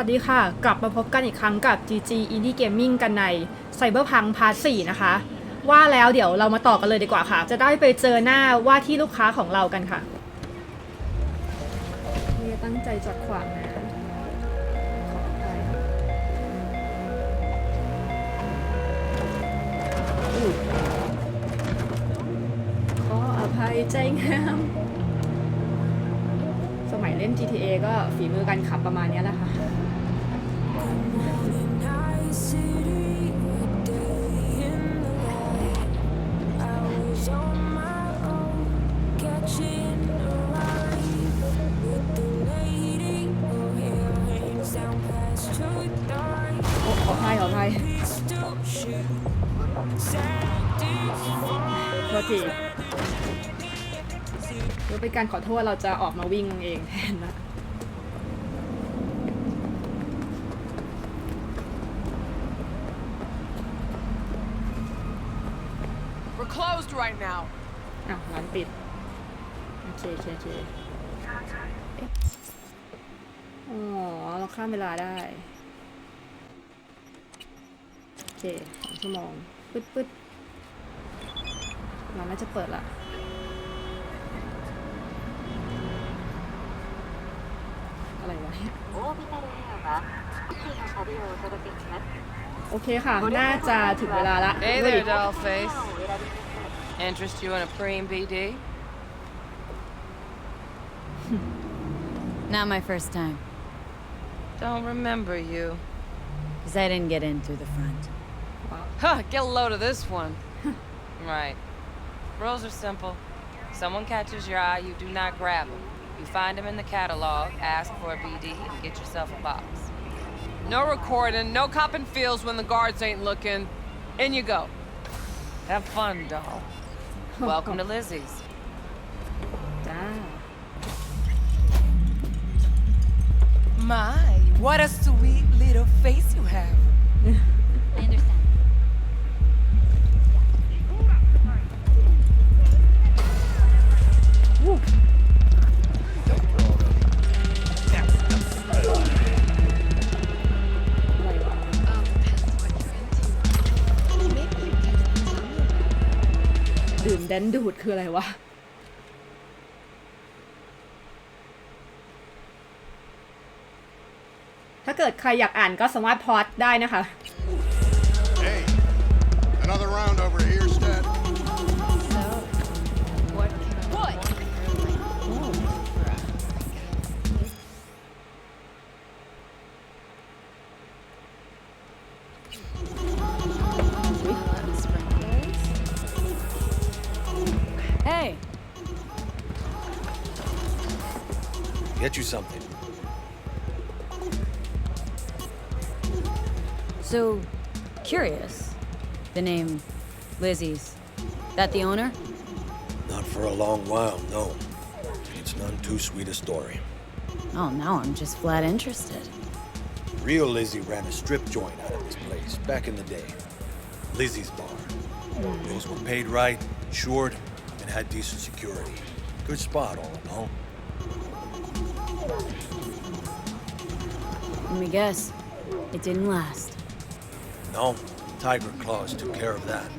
วัสดีค่ะกลับมาพบกันอีกครั้งกับ GG Indie Gaming กันใน Cyberpunk Part 4 นะคะว่าแล้วเดี๋ยวเรามาต่อกันเลยดีกว่าค่ะจะได้ไปเจอหน้าว่าที่ลูกค้าของเรากันค่ะนี่ตั้งใจจอดขวางนะขออภัยขออภัยใจงามสมัยเล่น GTA ก็ฝีมือการขับประมาณนี้แหละค่ะขออภัยโทษทีเพื่อเป็นการขอโทษเราจะออกมาวิ่งเองแทนนะWe're closed right now. ร้านปิดโอเคอ๋อเราข้ามเวลาได้โอเค2 ชั่วโมงปึ๊ดเราน่าจะเปิดละอะไรวะโอเคค่ะน่าจะถึงเวลาละ Hey there, dollface. Interest you in a preem BD? Not my first time. Don't remember you. Because I didn't get in through the front. Huh, get a load of this one. Right. Rules are simple. Someone catches your eye, you do not grab them. You find them in the catalog, ask for a BD, and get yourself a box. No recording, no copping feels when the guards ain't looking. In you go. Have fun, doll. Welcome to Lizzie's. My, what a sweet little face you have. I understand. Woo.ดื่มแดนดูดคืออะไรวะถ้าเกิดใครอยากอ่านก็สามารถพอดได้นะคะ Hey, another round over here, Stat. So, what can I... What? Hey! Get you something. So, curious. The name Lizzie's. That the owner? Not for a long while, no. It's none too sweet a story. Oh, now I'm just flat interested. Real Lizzie ran a strip joint out of this place back in the day. Lizzie's bar. Bills were paid right, insured, and had decent security. Good spot, all in all. Let me guess. It didn't last. No, Tiger Claws took care of that.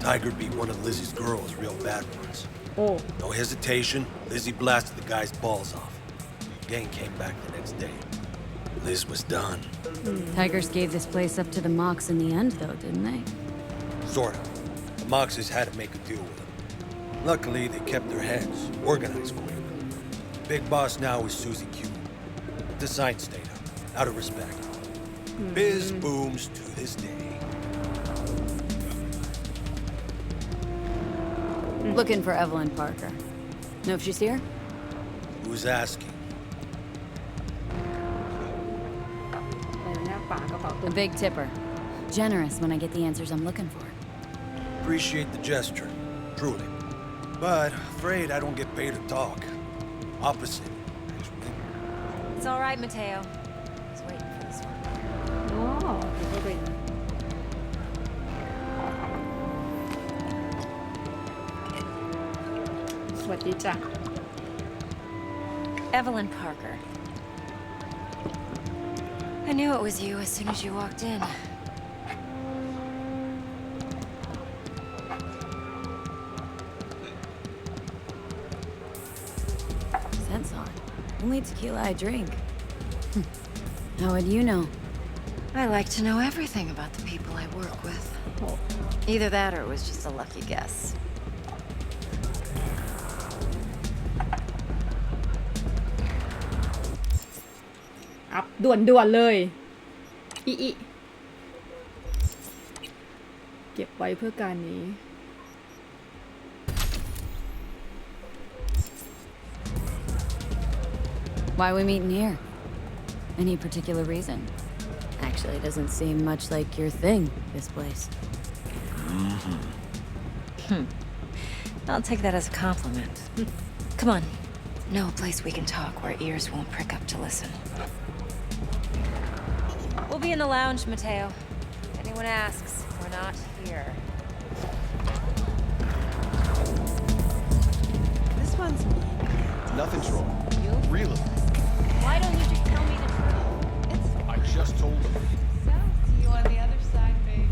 Tiger beat one of Lizzie's girls real bad once. Oh. No hesitation, Lizzie blasted the guy's balls off. Gang came back the next day. Liz was done. Tigers gave this place up to the Mox in the end, though, didn't they? Sort of. The Moxes had to make a deal with them. Luckily, they kept their heads, organized for it. Big boss now is Susie Q. The sign stayed up, out of respect. Biz booms to this day. Looking for Evelyn Parker. Know if she's here? Who's asking? อะไรเนี่ยป่ากระเป๋า A big tipper. Generous when I get the answers I'm looking for. Appreciate the gesture, truly. But afraid I don't get paid to talk. Opposite, actually. It's all right, Mateo. Just waiting for this one. อ๋อเดี๋ยวก็เป็นสวัสดีจ้ะ Evelyn Parker. I knew it was you as soon as you walked in. Scent's on. Only tequila I drink. How would you know? I like to know everything about the people I work with. Either that or it was just a lucky guess. อัพด่วนๆเลยอีเก็บไว้เพื่อการนี้ Why we meeting here? Any particular reason? Actually, doesn't seem much like your thing, this place. I'll take that as a compliment. Come on. Know a place we can talk where ears won't prick up to listen. We'll be in the lounge, Mateo. If anyone asks, we're not here. This one's me. Nothing's wrong. You? Really? Why don't you just tell me the truth? It's I just told them. so. See you on the other side, baby.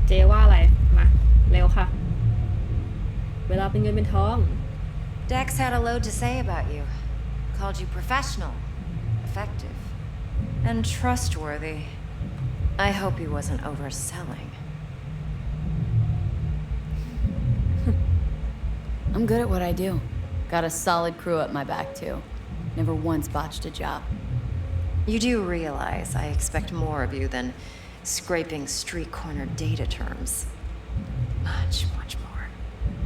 เจว่าอะไร มาเร็วค่ะ เวลาเป็นเงินเป็นทอง Dex had a load to say about you. Called you professional, effective, and trustworthy. I hope he wasn't overselling. I'm good at what I do. Got a solid crew at my back, too. Never once botched a job. You do realize I expect more of you than scraping street corner data terms. Much, much more.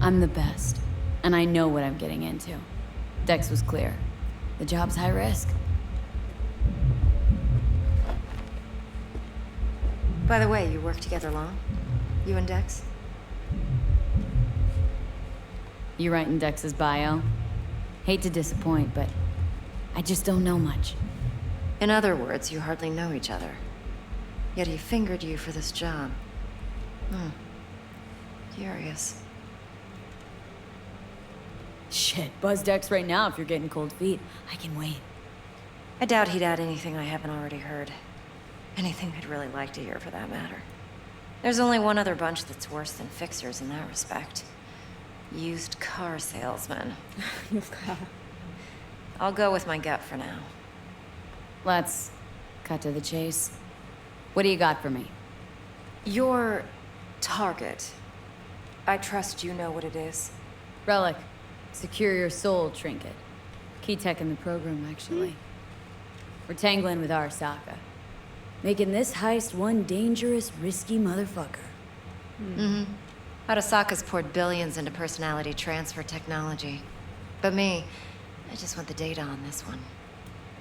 I'm the best, and I know what I'm getting into. Dex was clear. The job's high risk. By the way, you work together long? You and Dex? You writing Dex's bio? Hate to disappoint, but I just don't know much. In other words, you hardly know each other. Yet he fingered you for this job. Curious. Shit, buzz Dex right now if you're getting cold feet. I can wait. I doubt he'd add anything I haven't already heard. Anything I'd really like to hear, for that matter. There's only one other bunch that's worse than fixers in that respect. Used car salesmen. I'll go with my gut for now. Let's cut to the chase. What do you got for me? Your target. I trust you know what it is. Relic. Secure your soul trinket. Key tech in the program, actually. We're tangling with Arasaka. Making this heist one dangerous, risky motherfucker. Arasaka's poured billions into personality transfer technology. But me, I just want the data on this one.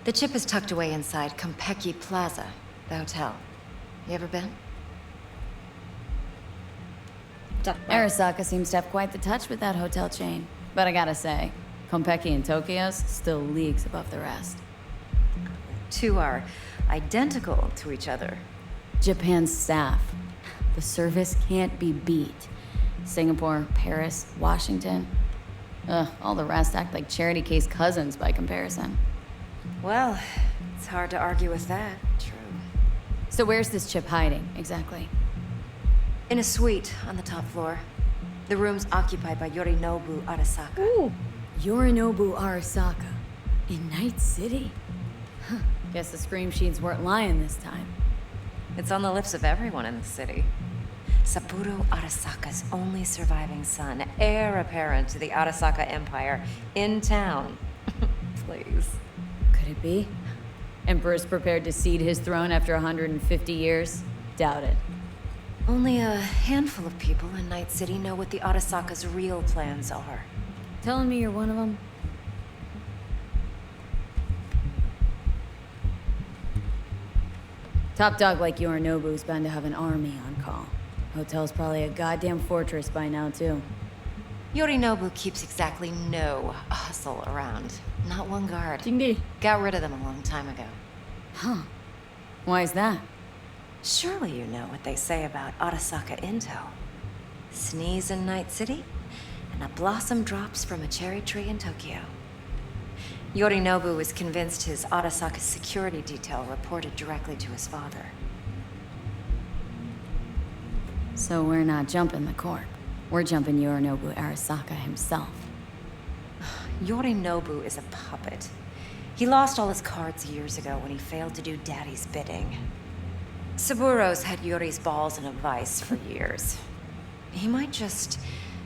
The chip is tucked away inside Kompeki Plaza, the hotel. You ever been? จัดไป Arasaka seems to have quite the touch with that hotel chain. But I gotta say, Kompeki and Tokyo's still leagues above the rest. Two are identical to each other. Japan's staff. The service can't be beat. Singapore, Paris, Washington. All the rest act like charity case cousins by comparison. Well, it's hard to argue with that. True. So where's this chip hiding, exactly? In a suite on the top floor. The room's occupied by Yorinobu Arasaka. Ooh. Yorinobu Arasaka. In Night City? Huh. Guess the scream sheets weren't lying this time. It's on the lips of everyone in the city. Saburo Arasaka's only surviving son, heir apparent to the Arasaka Empire, in town. Please. Could it be? Emperor's prepared to cede his throne after 150 years? Doubt it. Only a handful of people in Night City know what the Arasaka's real plans are. Telling me you're one of them? Top dog like Yorinobu's bound to have an army on call. Hotel's probably a goddamn fortress by now, too. Yorinobu keeps exactly no hustle around. Not one guard. จริงดิ Got rid of them a long time ago. Huh. Why is that? Surely you know what they say about Arasaka intel. sneeze in Night City, and a blossom drops from a cherry tree in Tokyo. Yorinobu was convinced his Arasaka security detail reported directly to his father. So we're not jumping the court. We're jumping Yorinobu Arasaka himself. Yorinobu is a puppet. He lost all his cards years ago when he failed to do Daddy's bidding. Saburo's had Yori's balls in a vice for years. He might just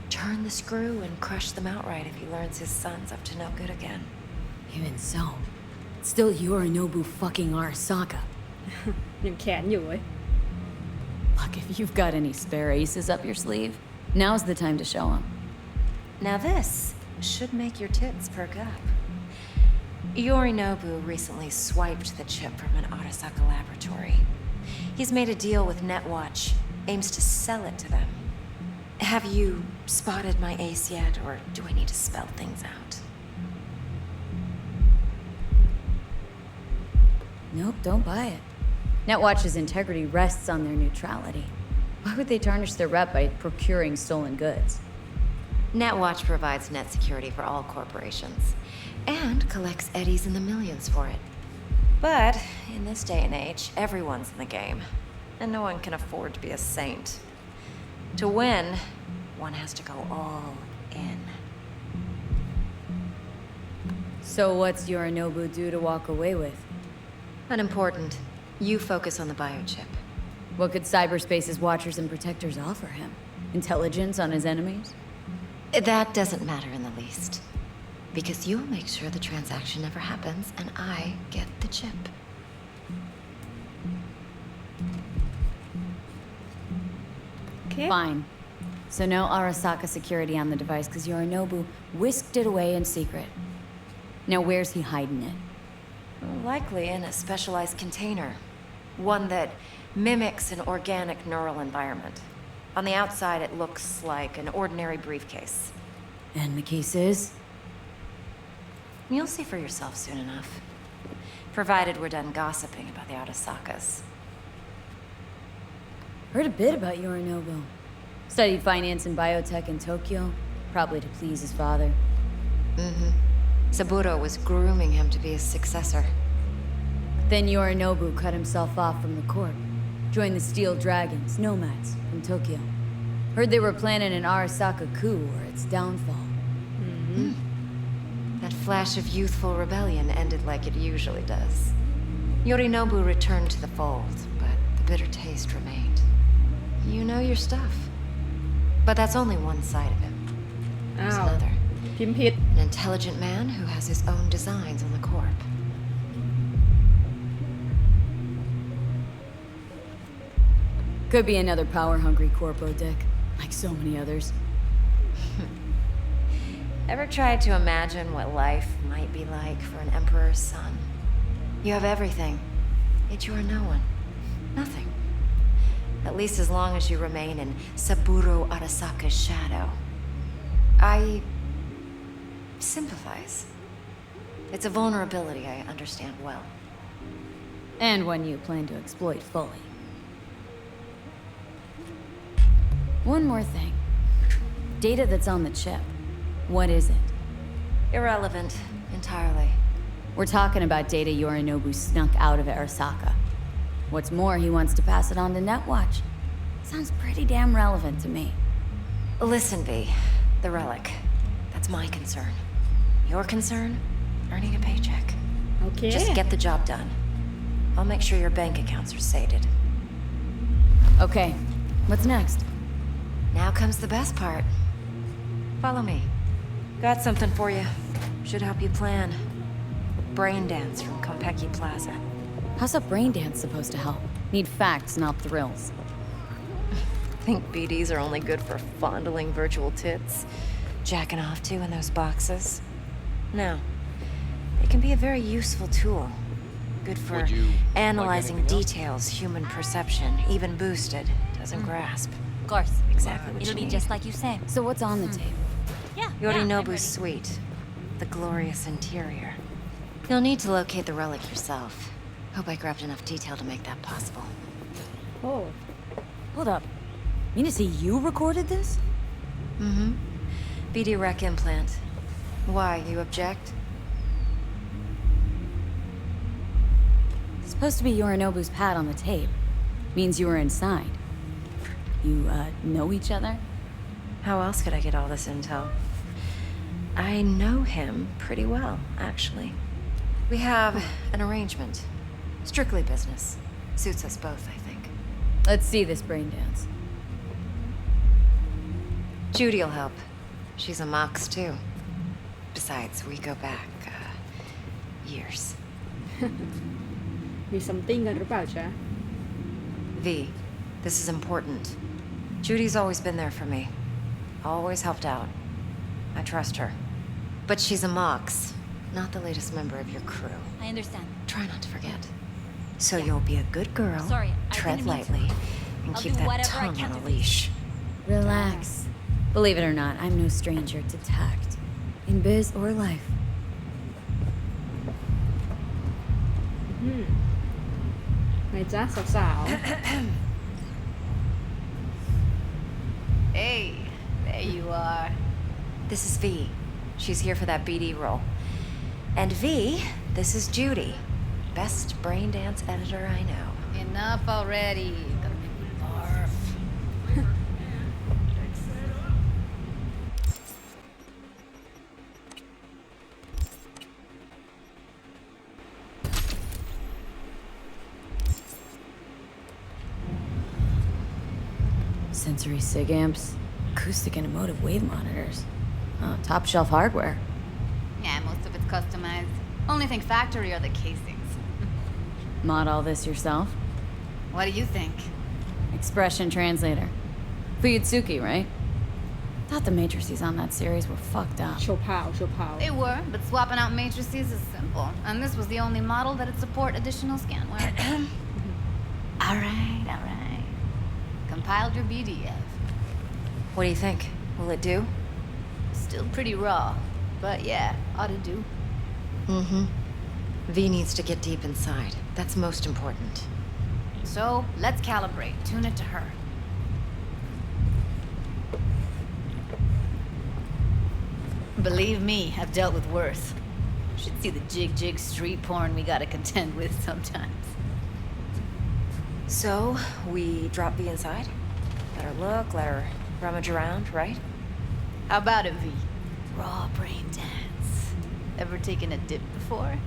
turn the screw and crush them outright if he learns his son's up to no good again. Even so, it's still Yorinobu fucking Arasaka. ยังแขนอยู่เว้ย Look, if you've got any spare aces up your sleeve, now's the time to show them. Now this should make your tits perk up. Yorinobu recently swiped the chip from an Arasaka laboratory. He's made a deal with Netwatch, aims to sell it to them. Have you spotted my ace yet, or do I need to spell things out? Nope, don't buy it. Netwatch's integrity rests on their neutrality. Why would they tarnish their rep by procuring stolen goods? Netwatch provides net security for all corporations, and collects eddies in the millions for it. But in this day and age, everyone's in the game, and no one can afford to be a saint. To win, one has to go all in. So what's Yorinobu due to walk away with? Unimportant. You focus on the biochip. What could cyberspace's watchers and protectors offer him? Intelligence on his enemies? That doesn't matter in the least. Because you'll make sure the transaction never happens, and I get the chip. Okay. Fine. So no Arasaka security on the device because Yorinobu whisked it away in secret. Now where's he hiding it? Likely in a specialized container. One that mimics an organic neural environment. On the outside, it looks like an ordinary briefcase. And the case is? You'll see for yourself soon enough. Provided we're done gossiping about the Arasakas. Heard a bit about Yorinobu. Studied finance and biotech in Tokyo, probably to please his father. Mm-hmm. Saburo was grooming him to be his successor. Then Yorinobu cut himself off from the court. Joined the Steel Dragons, nomads, from Tokyo. Heard they were planning an Arasaka coup or its downfall. That flash of youthful rebellion ended like it usually does. Yorinobu returned to the fold, but the bitter taste remained. You know your stuff. But that's only one side of him. There's Ow. another. พิมพ์ผิด An intelligent man who has his own designs on the Corp. Could be another power-hungry corpo dick, like so many others. Ever tried to imagine what life might be like for an emperor's son? You have everything, yet you are no one. Nothing. At least as long as you remain in Saburo Arasaka's shadow. I sympathize. It's a vulnerability I understand well. And one you plan to exploit fully. One more thing. Data that's on the chip. What is it? Irrelevant, entirely. We're talking about data Yorinobu snuck out of Arasaka. What's more, he wants to pass it on to Netwatch. Sounds pretty damn relevant to me. Listen, V. The relic. That's my concern. Your concern? Earning a paycheck. โอเค Just get the job done. I'll make sure your bank accounts are sated. Okay, what's next? Now comes the best part. Follow me. Got something for you. Should help you plan. Braindance from Konpeki Plaza. How's a brain dance supposed to help? Need facts, not thrills. Think BDs are only good for fondling virtual tits? Jacking off to in those boxes? No. They can be a very useful tool. Good for Would you like analyzing anything else? details human perception, even boosted, doesn't grasp. Of course. Exactly what It'll you be need. just like you say. So what's on the table? Yeah. Yorinobu's suite. The glorious interior. You'll need to locate the relic yourself. Hope I grabbed enough detail to make that possible. โอ้ Hold up. Mean to say you recorded this? Mm-hmm. BD rec implant. Why, you object? It's supposed to be Yorinobu's pad on the tape. Means you were inside. You, know each other? How else could I get all this intel? I know him pretty well, actually. We have an arrangement. Strictly business. Suits us both, I think. Let's see this Braindance. Judy'll help. She's a Mox, too. Besides, we go back, years. มี something กันหรือเปล่าจ๊ะ V, this is important. Judy's always been there for me. Always helped out. I trust her. But she's a Mox, not the latest member of your crew. I understand. Try not to forget. So you'll be a good girl, Sorry, I tread didn't mean to. lightly, and I'll keep do that whatever I tongue can on a to- leash. Relax. Believe it or not, I'm no stranger to tact. In biz or life. ไงจ๊ะสาว Hey, there you are. This is V. She's here for that BD role. And V, this is Judy. Best Braindance editor I know. Enough already. Gonna make me barf. Sensory SIG amps, acoustic and emotive wave monitors. Oh, top shelf hardware. Yeah, most of it's customized. Only thing factory are the casings. Mod all this yourself? What do you think? Expression translator. Fuyutsuki, right? Thought the matrices on that series were fucked up. ๆโชว์พาวโชว์พาว They were, but swapping out matrices is simple. And this was the only model that'd support additional scanware. Alright. Compiled your BDF. What do you think? Will it do? Still pretty raw. But yeah, ought to do. Mm-hmm. V needs to get deep inside. That's most important. So, let's calibrate. Tune it to her. Believe me, I've dealt with worse. Should see the jig street porn we gotta contend with sometimes. So, we drop V inside? Let her look, let her rummage around, right? How about it, V? Raw brain dance. Ever taken a dip before?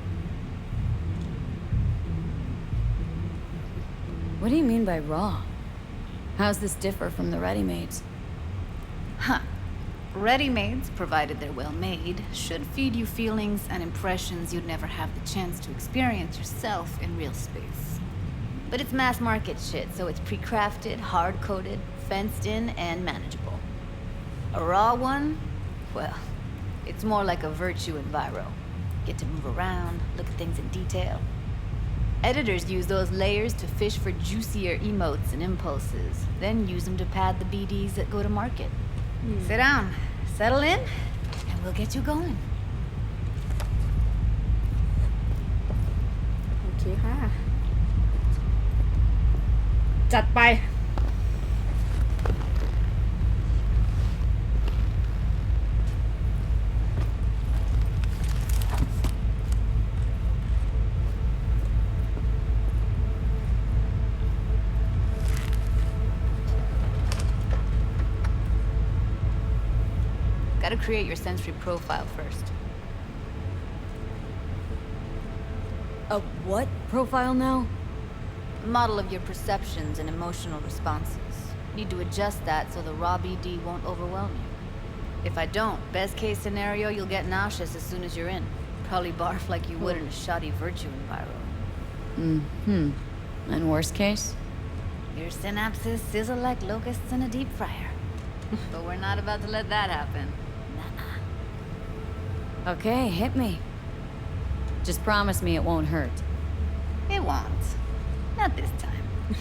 What do you mean by raw? How's this differ from the ready-mades? Huh. Ready-mades, provided they're well made, should feed you feelings and impressions you'd never have the chance to experience yourself in real space. But it's mass market shit, so it's pre-crafted, hard-coded, fenced in, and manageable. A raw one? Well, it's more like a virtue enviro. Get to move around, look at things in detail. Editors use those layers to fish for juicier emotes and impulses, then use them to pad the BDs that go to market. Sit down, settle in, and we'll get you going. โอเคค่ะ จัดไป Gotta create your sensory profile first. A what profile now? Model of your perceptions and emotional responses. Need to adjust that so the raw BD won't overwhelm you. If I don't, best case scenario, you'll get nauseous as soon as you're in. Probably barf like you would in a shoddy virtue environment. Mm-hmm. And worst case? Your synapses sizzle like locusts in a deep fryer. But we're not about to let that happen. Nuh-uh. Okay, hit me. Just promise me it won't hurt. It won't. Not this time.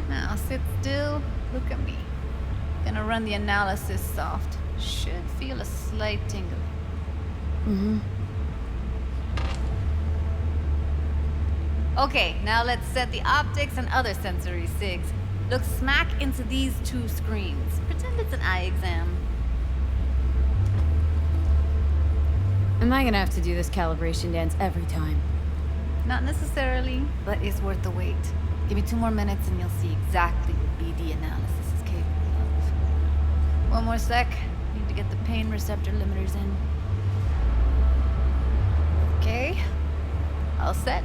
Now sit still, look at me. Gonna run the analysis soft. Should feel a slight tingling. Mm-hmm. Okay, now let's set the optics and other sensory sigs. Look smack into these two screens. Pretend it's an eye exam. Am I gonna have to do this calibration dance every time? Not necessarily, but it's worth the wait. Give me 2 more minutes and you'll see exactly what BD analysis is capable of. One more sec. Need to get the pain receptor limiters in. Okay. All set.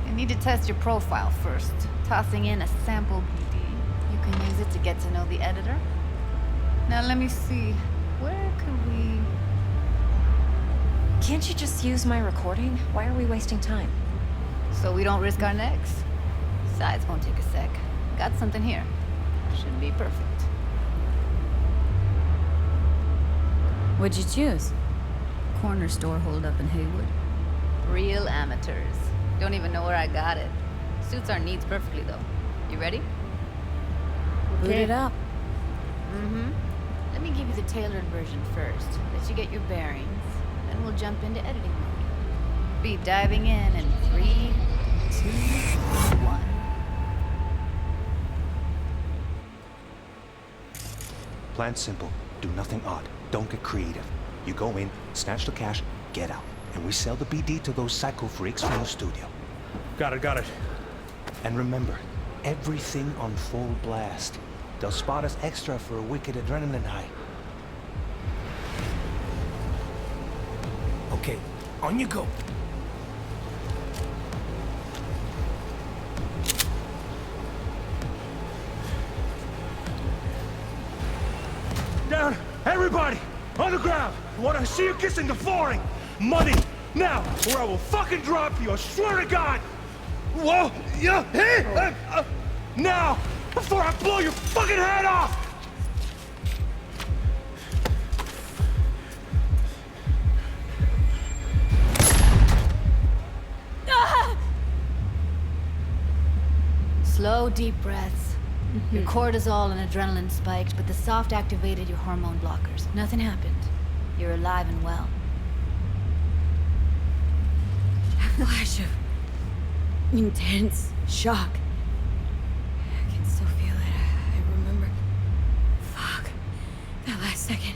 You need to test your profile first. Tossing in a sample BD. You can use it to get to know the editor. Now let me see. Where could we... Can't you just use my recording? Why are we wasting time? So we don't risk our necks? Besides, won't take a sec. Got something here. Should be perfect. What'd you choose? Corner store holdup in Haywood. Real amateurs. Don't even know where I got it. Suits our needs perfectly though. You ready? Boot it up. Mm-hmm. Let me give you the tailored version first. Let you get your bearings. Then we'll jump into editing mode. Be diving in 3, 2, 1. Plan simple. Do nothing odd. Don't get creative. You go in, snatch the cash, get out. And we sell the BD to those psycho freaks from the studio. Got it. And remember, everything on full blast. They'll spot us extra for a wicked adrenaline high. Okay, on you go. Down! Everybody! On the ground! I want to see you kissing the flooring! Money! Now! Or I will fucking drop you! I swear to God! Whoa! Yeah! Hey! Now! Before I blow your fucking head off! Slow, deep breaths. Your cortisol and adrenaline spiked, but the soft activated your hormone blockers. Nothing happened. You're alive and well. A flash of intense shock. I can still feel it. I remember. Fuck. That last second.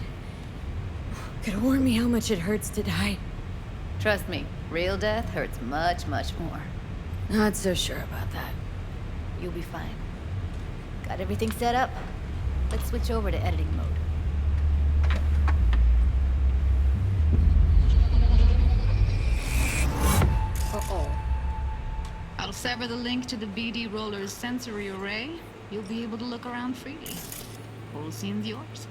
Could have warned me how much it hurts to die. Trust me, real death hurts much, much more. Not so sure about that. You'll be fine. Got everything set up? Let's switch over to editing mode. Uh-oh. I'll sever the link to the BD Roller's sensory array. You'll be able to look around freely. Whole scene's yours.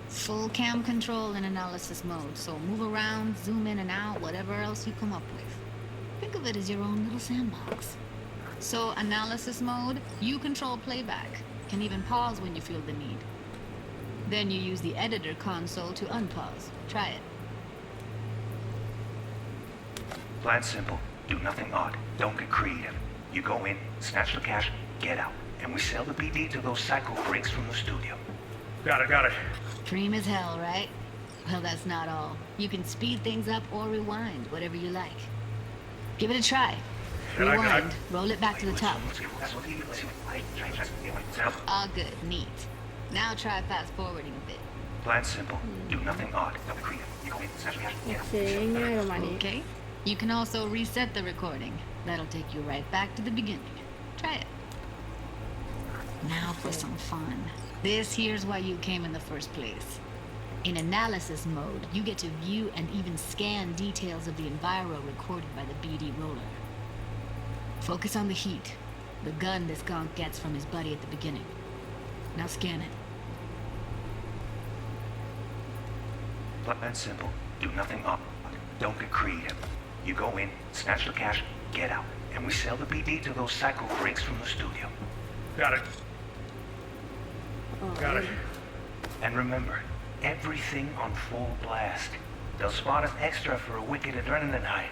Full cam control in analysis mode, so move around, zoom in and out, whatever else you come up with. Think of it as your own little sandbox. So, analysis mode, you control playback. Can even pause when you feel the need. Then you use the editor console to unpause. Try it. Plan simple. Do nothing odd. Don't get creative. You go in, snatch the cash, get out. And we sell the BD to those psycho freaks from the studio. Got it. Dream as hell, right? Well, that's not all. You can speed things up or rewind, whatever you like. Give it a try. Rewind. Roll it back to the top. All good. Neat. Now try fast forwarding a bit. Plan simple. Do nothing odd. Don't get creative. You go in, snatch the cash, โอ get เค out. ง่ายประมาณนี้ Okay? You can also reset the recording. That'll take you right back to the beginning. Try it. Now for some fun. This here's why you came in the first place. In analysis mode, you get to view and even scan details of the enviro recorded by the BD roller. Focus on the heat, the gun this gonk gets from his buddy at the beginning. Now scan it. Plan simple. Do nothing odd. Don't get creative. You go in, snatch the cash, get out. And we sell the BD to those psycho freaks from the studio. Got it. And remember, everything on full blast. They'll spot us extra for a wicked adrenaline high.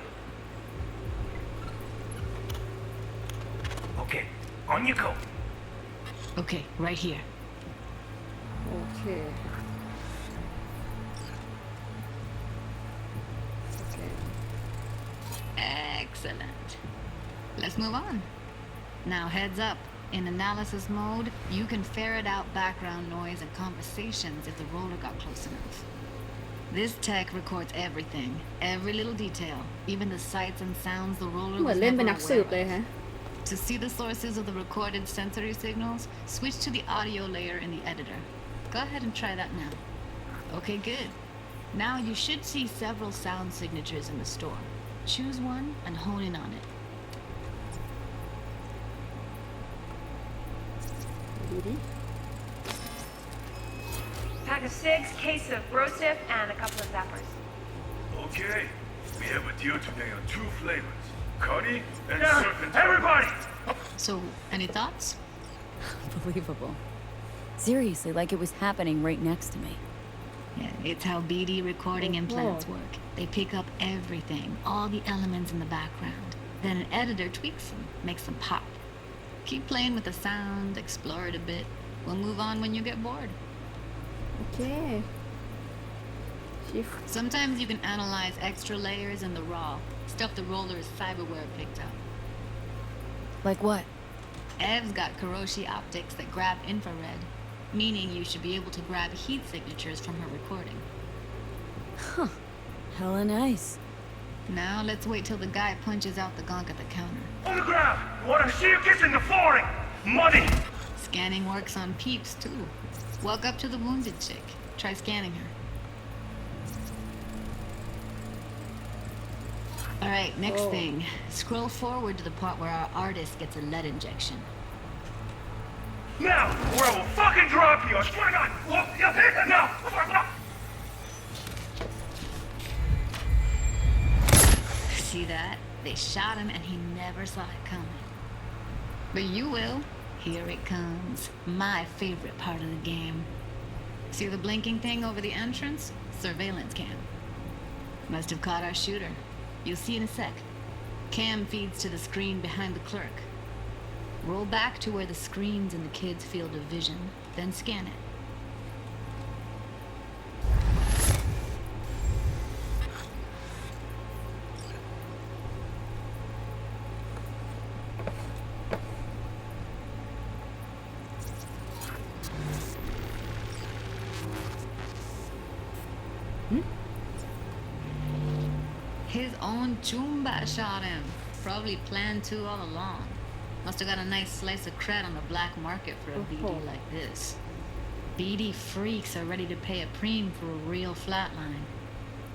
Okay, on you go. Okay, right here. โอเค Excellent. Let's move on. Now heads up. In analysis mode, you can ferret out background noise and conversations if the roller got close enough. This tech records everything, every little detail, even the sights and sounds the roller เหมือน was เล่น never เป็นนักสืบ aware เลย of. ฮะ To see the sources of the recorded sensory signals, switch to the audio layer in the editor. Go ahead and try that now. Okay, good. Now you should see several sound signatures in the store. Choose one and hone in on it. ดูดิ Pack of cigs, case of brosif, and a couple of zappers. Okay, we have a deal today on 2 flavors, Cuddy and Serpent. Everybody! So, any thoughts? Unbelievable. Seriously, like it was happening right next to me. Yeah, it's how BD recording implants work. They pick up everything, all the elements in the background. Then an editor tweaks them, makes them pop. Keep playing with the sound, explore it a bit. We'll move on when you get bored. โอเค shift Sometimes you can analyze extra layers in the raw, stuff the roller's cyberware picked up. Like what? Ev's got Kiroshi optics that grab infrared, meaning you should be able to grab heat signatures from her recording. Hella nice. Now let's wait till the guy punches out the gonk at the counter. On the ground! I want to see you kissing the flooring! Money! Scanning works on peeps too. Walk up to the wounded chick. Try scanning her. Alright, next thing. Scroll forward to the part where our artist gets a lead injection. Now, or I will fucking drop you! I swear to God! Whoa, yeah, now! See that? They shot him and he never saw it coming. But you will. Here it comes. My favorite part of the game. See the blinking thing over the entrance? Surveillance cam. Must have caught our shooter. You'll see in a sec. Cam feeds to the screen behind the clerk. Roll back to where the screen's in the kid's field of vision, then scan it. His own Chumba shot him. Probably planned to all along. Must have got a nice slice of cred on the black market for a BD like this. BD freaks are ready to pay a preem for a real flatline.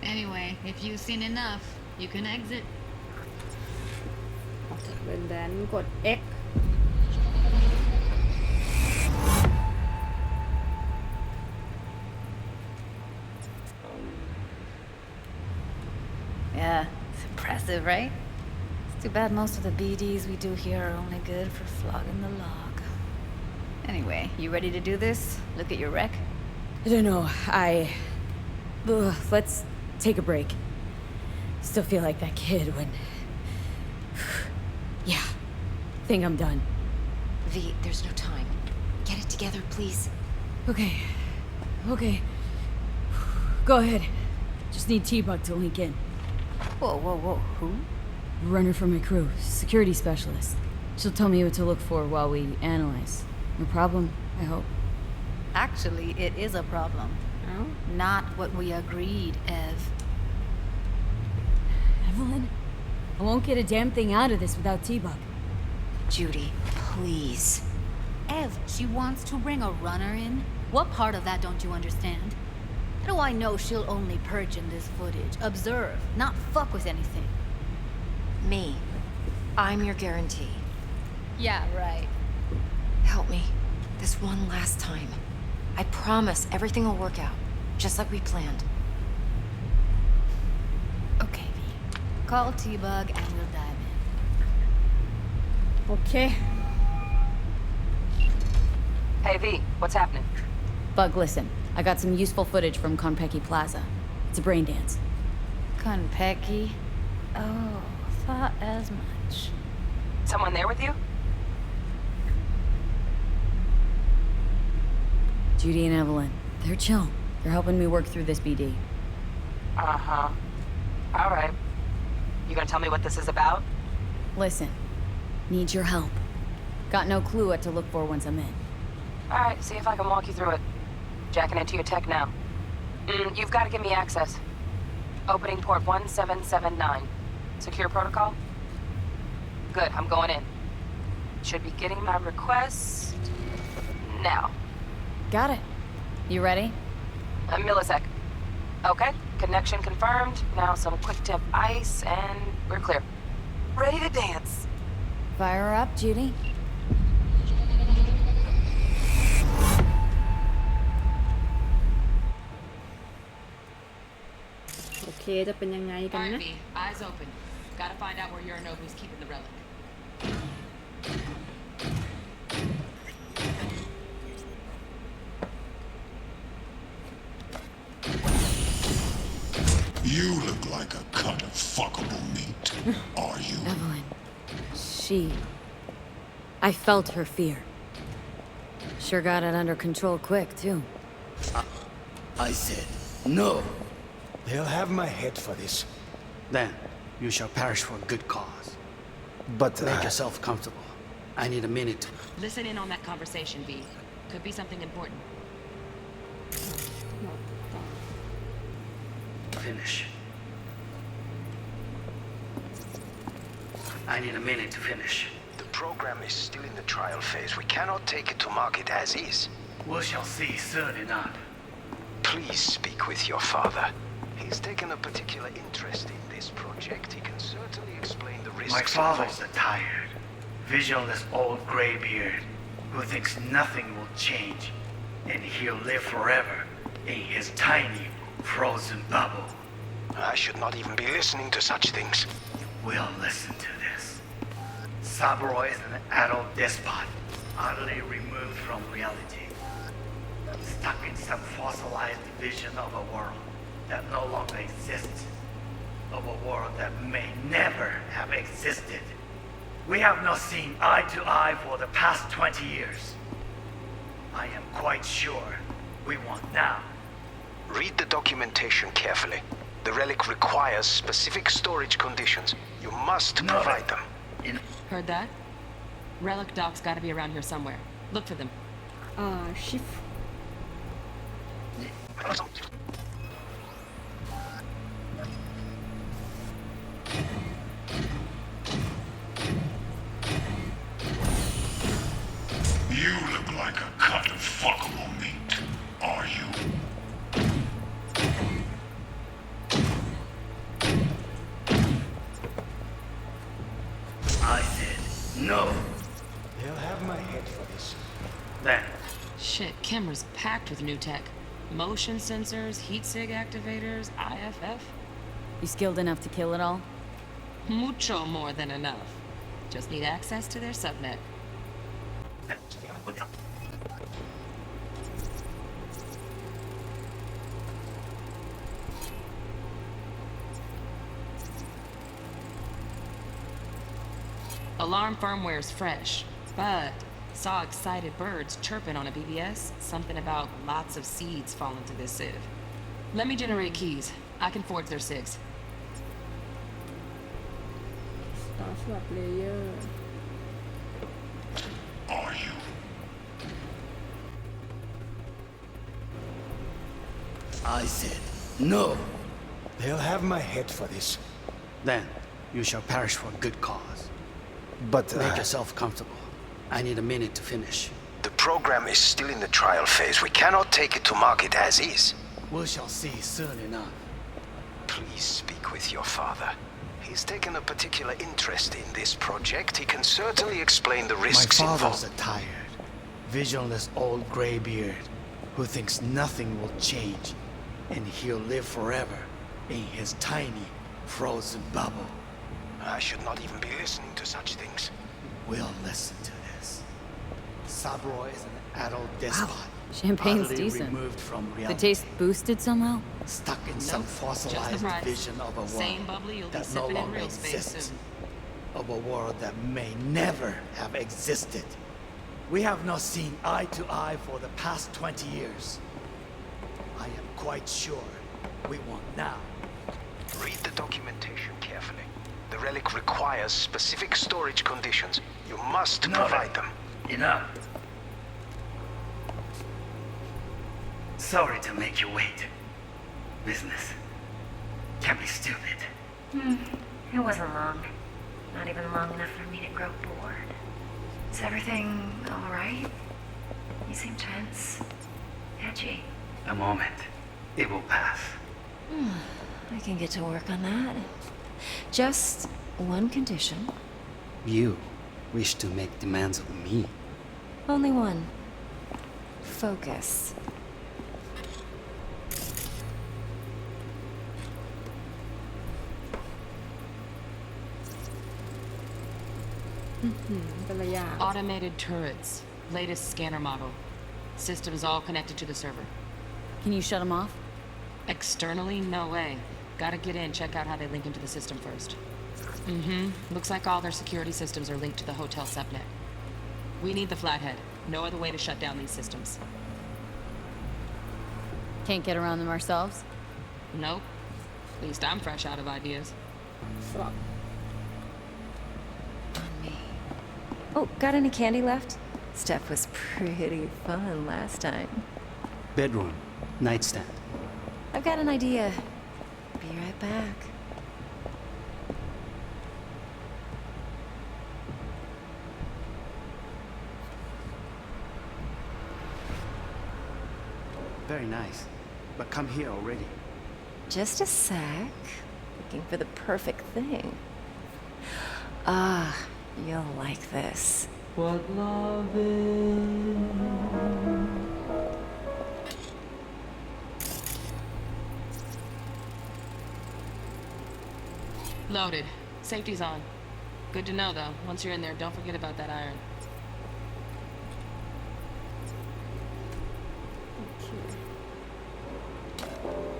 Anyway, if you've seen enough, you can exit. ออกจาก Braindance กด X Yeah, it's impressive, right? It's too bad most of the BDs we do here are only good for flogging the log. Anyway, you ready to do this? Look at your rec? I don't know. Let's take a break. Still feel like that kid when... Yeah. Think I'm done. V, there's no time. Get it together, please. Okay. Go ahead. Just need T-Bug to link in. Whoa. Who? Runner for my crew. Security specialist. She'll tell me what to look for while we analyze. No problem, I hope. Actually, it is a problem. Oh. Not what we agreed, Ev. Evelyn? I won't get a damn thing out of this without T-Bug. Judy, please. Ev, she wants to bring a runner in? What part of that don't you understand? How do I know she'll only perch in this footage? Observe, not fuck with anything. Me. I'm your guarantee. Yeah, right. Help me. This one last time. I promise everything will work out, just like we planned. Okay, V. Call T-Bug and we'll dive in. โอเค Hey, V, what's happening? Bug, listen. I got some useful footage from Konpeki Plaza. It's a Braindance. Konpeki? Oh, thought as much. Someone there with you? Judy and Evelyn. They're chill. They're helping me work through this BD. Uh-huh. All right. You gonna tell me what this is about? Listen. Need your help. Got no clue what to look for once I'm in. Alright, see if I can walk you through it. Jacking into your tech now. You've got to give me access. Opening port 1779. Secure protocol? Good, I'm going in. Should be getting my request now. Got it. You ready? A millisec. Okay, connection confirmed. Now some quick tip ice and we're clear. Ready to dance. Fire her up, Judy. โอเคจะเป็นยังไงกันนะ Alright, V, eyes open. Gotta find out where Yorinobu's keeping the relic. You look like a cut of fuckable meat. Are you? Evelyn. She... I felt her fear. Sure got it under control quick, too. I said, no. They'll have my head for this. Then, you shall perish for a good cause. But, Make yourself comfortable. I need a minute to Listen in on that conversation, V. Could be something important. finish. I need a minute to finish. The program is still in the trial phase. We cannot take it to market as is. We shall see soon enough. Please speak with your father. He's taken a particular interest in this project. He can certainly explain the risks. My father's a tired, visionless old graybeard who thinks nothing will change, and he'll live forever in his tiny, frozen bubble. I should not even be listening to such things. We'll listen to this. Saburo is an adult despot, utterly removed from reality, stuck in some fossilized vision of a world that no longer exists, of a world that may never have existed. We have not seen eye to eye for the past 20 years. I am quite sure we want now. Read the documentation carefully. The relic requires specific storage conditions. You must provide them. Heard that? Relic doc's gotta be around here somewhere. Look for them. shift You look like a cut of fuckable meat. Are you? I said no. They'll have my head for this. Then, Shit, camera's packed with new tech. Motion sensors, heat sig activators, IFF. You skilled enough to kill it all? Mucho more than enough. Just need access to their subnet. Alarm firmware's fresh, but saw excited birds chirping on a BBS. Something about lots of seeds falling to this sieve. Let me generate keys. I can forge their SIGs. Swap layer Are you? I said no. They'll have my head for this. Then, you shall perish for a good cause. But, Make yourself comfortable. I need a minute to finish. The program is still in the trial phase. We cannot take it to market as is. We shall see soon enough. Please speak with your father. He's taken a particular interest in this project. He can certainly explain the My risks father's involved. a tired, visionless old graybeard who thinks nothing will change, and he'll live forever in his tiny, frozen bubble. I should not even be listening to such things. We'll listen to this. Saburo is an adult despot. Champagne's utterly decent. removed from The reality, taste boosted somehow? stuck in some Nope, fossilized just the price. vision of a world Same bubbly you'll be that no sipping in longer real space exists, soon. of a world that may never have existed. We have not seen eye to eye for the past 20 years. I am quite sure we want now. Read the documentation carefully. The The relic requires specific storage conditions. You must No, provide them. Enough. Sorry to make you wait. Business can be stupid. It wasn't long. Not even long enough for me to grow bored. Is everything all right? You seem tense. Edgy. A moment. It will pass. I can get to work on that. Just one condition. You wish to make demands of me. Only one. Focus. Automated turrets. Latest scanner model. Systems all connected to the server. Can you shut them off? Externally, no way. Gotta get in, check out how they link into the system first. Looks like all their security systems are linked to the hotel subnet. We need the flathead. No other way to shut down these systems. Can't get around them ourselves? Nope. At least I'm fresh out of ideas. On me. Oh, got any candy left? Stuff was pretty fun last time. Bedroom, nightstand. I've got an idea. Be right back. Very nice. But come here already. Just a sec. Looking for the perfect thing. Ah, you'll like this. What love is. Loaded. Safety's on. Good to know, though. Once you're in there, don't forget about that iron.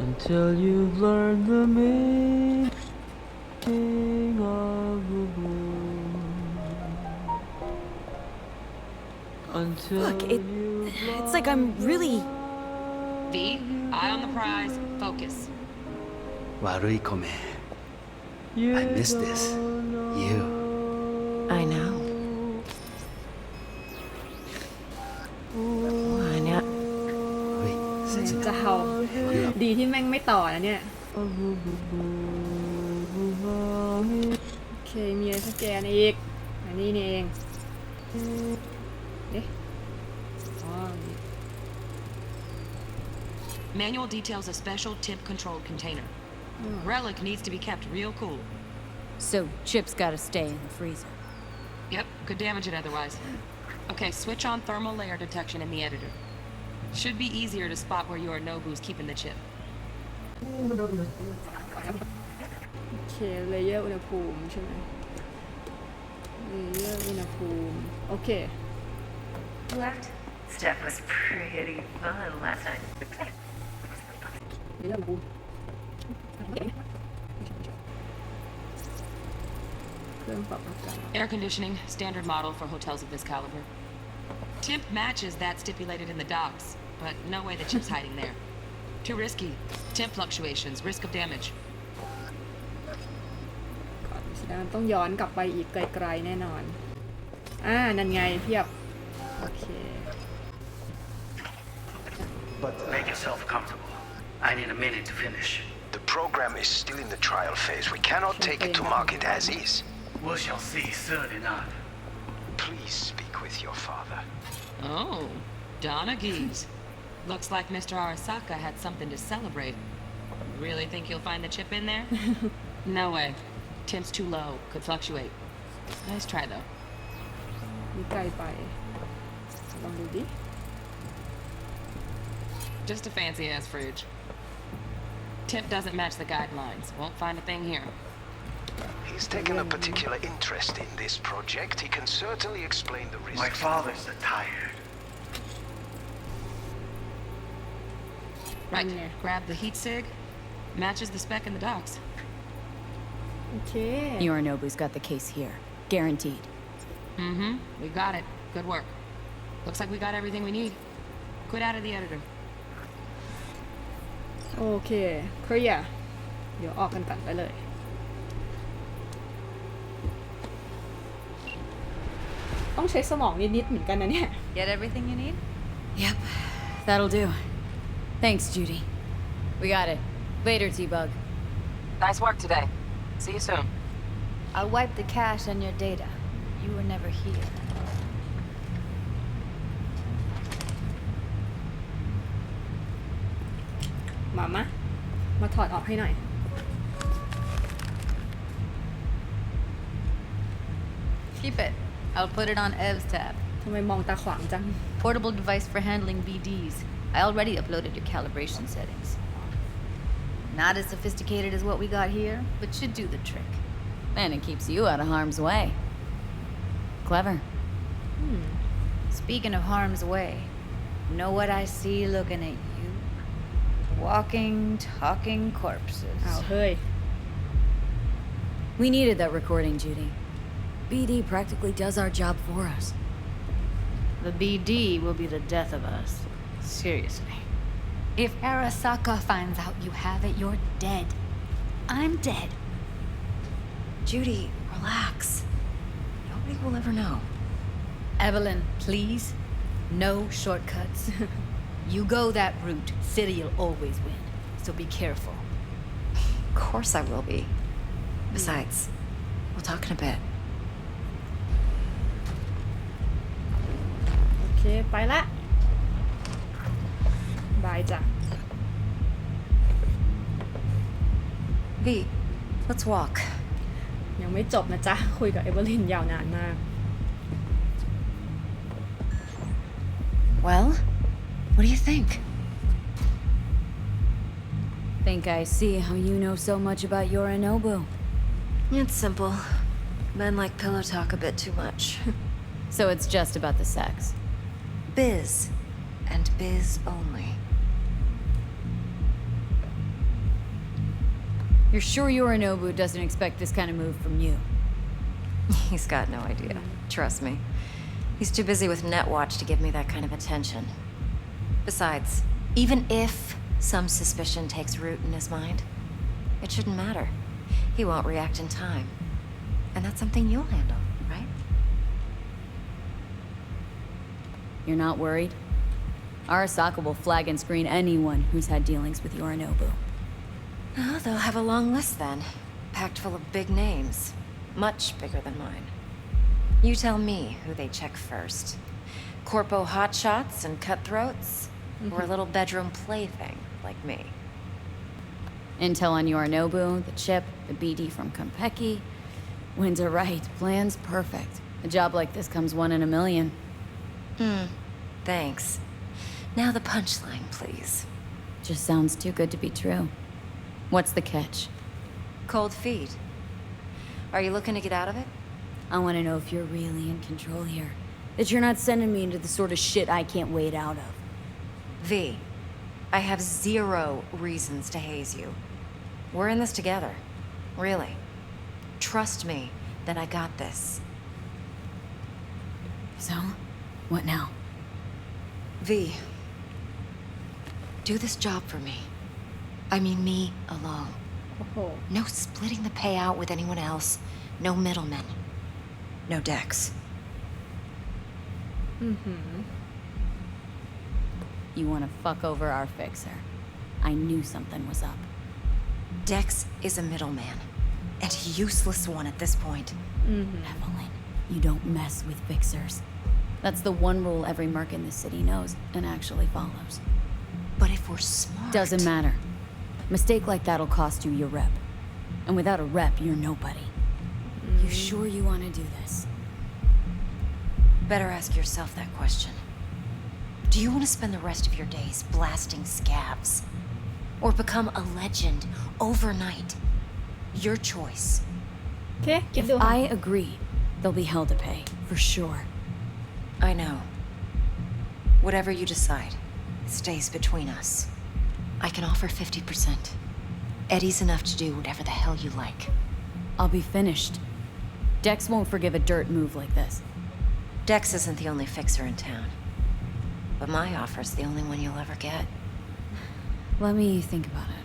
Until you've learned the meaning of the blue. Until Look, it's like I'm really... V, eye on the prize. Focus. Warui kome. I miss this. You. I know. Why not? จะเอาดีที่แม่งไม่ต่อนะเนี่ย โอเค มีอะไรสแกนอีก อันนี้นี่เองเอ๊ะอ๋อ Manual details a special tip-controlled container. Relic needs to be kept real cool. So, Chip's gotta stay in the freezer. Yep, could damage it otherwise. Okay, switch on thermal layer detection in the editor. Should be easier to spot where your Nobu's keeping the chip. โอเค เลเยอร์อุณหภูมิใช่ไหมเลเยอร์อุณหภูมิ โอเค Left. Stuff was pretty fun last time. เลเยอร์อุณหภูมิ เครื่องปรับอากาศ Air conditioning, standard model for hotels of this caliber. Temp matches that stipulated in the docs, but no way the chip's hiding there. Too risky. Temp fluctuations, risk of damage. ก่อนแสดงต้องย้อนกลับไปอีกไกลๆแน่นอน นั่นไงเพียบ โอเค But make yourself comfortable. I need a minute to finish. The program is still in the trial phase. We cannot take it to market as is. We shall see soon enough. Please speak with your father. Oh, Donna Geese. Looks like Mr. Arasaka had something to celebrate. Really think you'll find the chip in there? No way. Temp's too low. Could fluctuate. Nice try, though. นี่ไกลไป ลองดูดิ Just a fancy-ass fridge. Temp doesn't match the guidelines. Won't find a thing here. He's taken a particular interest in this project. He can certainly explain the risks. My father's tired. Right. Grab the heat sig. Matches the spec in the docs. โอเค Yorinobu's got the case here. Guaranteed. We got it. Good work. Looks like we got everything we need. Quit out of the editor. โอเคเคลียร์เดี๋ยวออกกันก่อนไปเลย ต้องใช้สมองนิดๆเหมือนกันนะเนี่ย Get everything you need? Yep, that'll do. Thanks, Judy. We got it. Later, T-Bug. Nice work today. See you soon. I'll wipe the cache on your data. You were never here. มาถอดออกให้หน่อย Keep it. I'll put it on Ev's tab. ทำไมมองตาขวางจัง Portable device for handling BDs. I already uploaded your calibration settings. Not as sophisticated as what we got here, but should do the trick. And it keeps you out of harm's way. Clever. Speaking of harm's way, know what I see looking at you? Walking, talking corpses. อ้าวเฮ้ย We needed that recording, Judy. BD practically does our job for us. The BD will be the death of us. Seriously. If Arasaka finds out you have it, you're dead. I'm dead. Judy, relax. Nobody will ever know. Evelyn, please. No shortcuts. You go that route, City'll always win. So be careful. Of course I will be. Besides, we'll talk in a bit. โอเค ไปละบายจ้ะ V, let's walk. ยังไม่จบนะจ๊ะ คุยกับเอเวอร์ลินยาวนานมาก Well, what do you think? Think I see how you know so much about Yorinobu. It's simple. Men like pillow talk a bit too much. So it's just about the sex. Biz. And biz only. You're sure Yorinobu doesn't expect this kind of move from you? He's got no idea. Trust me. He's too busy with Netwatch to give me that kind of attention. Besides, even if some suspicion takes root in his mind, it shouldn't matter. He won't react in time. And that's something you'll handle, right? You're not worried? Arasaka will flag and screen anyone who's had dealings with Yorinobu. Oh, they'll have a long list then. Packed full of big names. Much bigger than mine. You tell me who they check first. Corpo hotshots and cutthroats? Or a little bedroom plaything like me? Intel on Yorinobu, the chip, the BD from Konpeki. Winds right, plan's perfect. A job like this comes one in a million. Thanks. Now the punchline, please. Just sounds too good to be true. What's the catch? Cold feet. Are you looking to get out of it? I want to know if you're really in control here. That you're not sending me into the sort of shit I can't wait out of. V, I have 0 reasons to haze you. We're in this together. Really. Trust me that I got this. So, what now? V, do this job for me. I mean me alone. โอ้โห No splitting the payout with anyone else. No middlemen. No decks. You want to fuck over our fixer. I knew something was up. Dex is a middleman. And a useless one at this point. Evelyn, you don't mess with fixers. That's the one rule every merc in this city knows and actually follows. But if we're smart... Doesn't matter. Mistake like that'll cost you your rep. And without a rep, you're nobody. You sure you want to do this? Better ask yourself that question. Do you want to spend the rest of your days blasting scabs? Or become a legend overnight? Your choice. โอเคคิด If ดู I agree, there'll be hell to pay, for sure. I know. Whatever you decide, it stays between us. I can offer 50%. Eddie's enough to do whatever the hell you like. I'll be finished. Dex won't forgive a dirt move like this. Dex isn't the only fixer in town. But my offer's the only one you'll ever get. Let me think about it.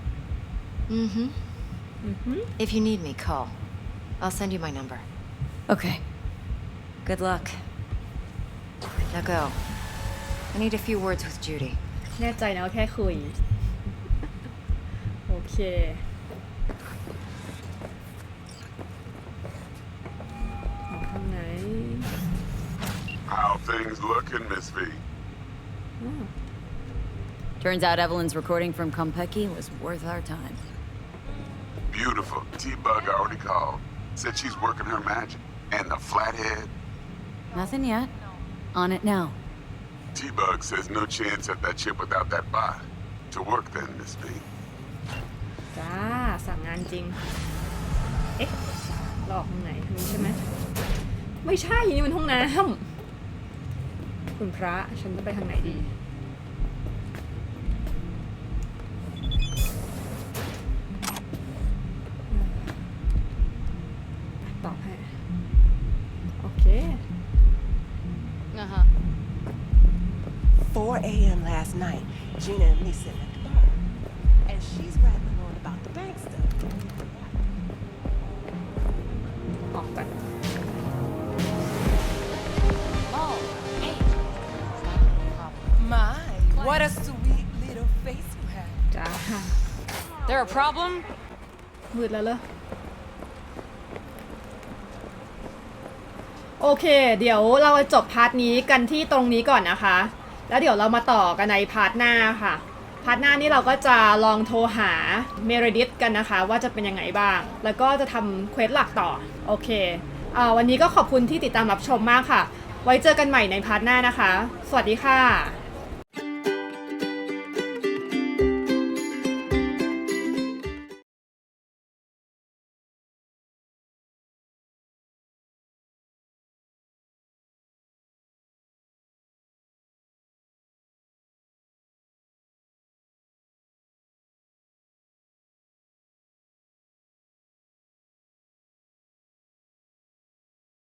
If you need me, call. I'll send you my number. Okay. Good luck. Now go. I need a few words with Judy. แน่ใจนะว่าแค่คุย โอเคทางไหน How things looking, Miss V? Turns out Evelyn's recording from Konpeki was worth our time. Beautiful. T-Bug already called. Said she's working her magic. And the flathead? Nothing yet. On it now. T-Bug says no chance at that ship without that bot. To work then, Miss V. จ้าสั่งงานจริง เอ๊ะหลอกทางไหนทางนี้ใช่ไหมไม่ใช่นี่มันห้องน้ำคุณพระฉันจะไปทางไหนดีตอบให้โอเค 4 a.m. last night, Gina and me sitting at the bar, and she's rattling on about the bank stuff. ออกไป My, what a sweet little face you have. จ้า There a problem? มืดแล้วเหรอโอเคเดี๋ยวเราจบพาร์ทนี้กันที่ตรงนี้ก่อนนะคะแล้วเดี๋ยวเรามาต่อกันในพาร์ทหน้าค่ะพาร์ทหน้านี่เราก็จะลองโทรหาเมเรดิธกันนะคะว่าจะเป็นยังไงบ้างแล้วก็จะทำเควสหลักต่อโอเควันนี้ก็ขอบคุณที่ติดตามรับชมมากค่ะไว้เจอกันใหม่ในพาร์ทหน้านะคะสวัสดีค่ะ